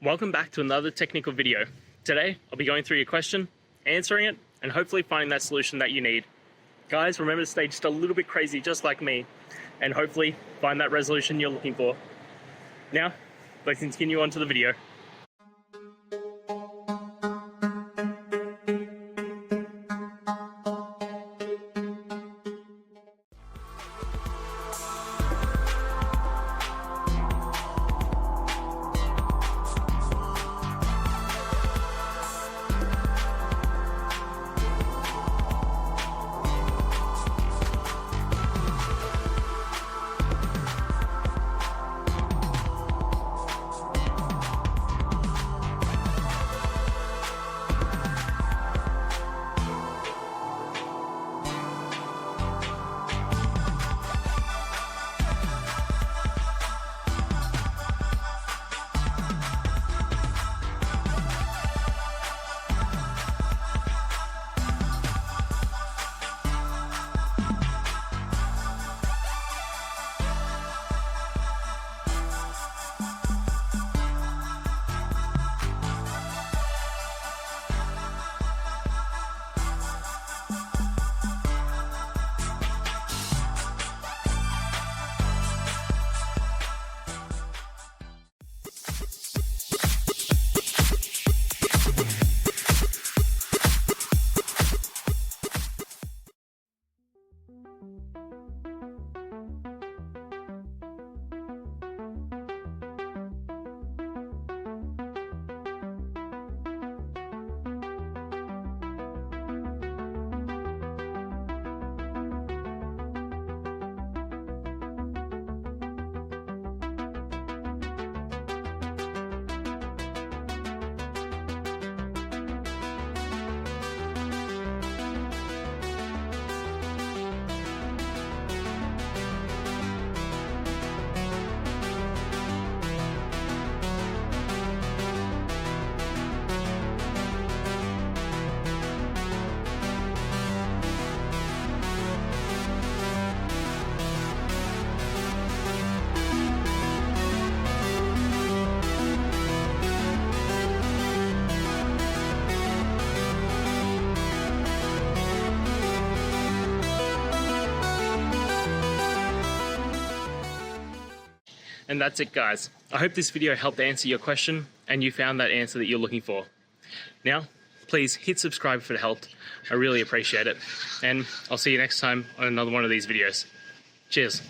Welcome back to another technical video. Today, I'll be going through your question, answering it, and hopefully finding that solution that you need. Guys, remember to stay just a little bit crazy, just like me, and hopefully find that resolution you're looking for. Now, let's continue on to the video. And that's it, guys. I hope this video helped answer your question and you found that answer that you're looking for. Now, please hit subscribe if it helped. I really appreciate it. And I'll see you next time on another one of these videos. Cheers.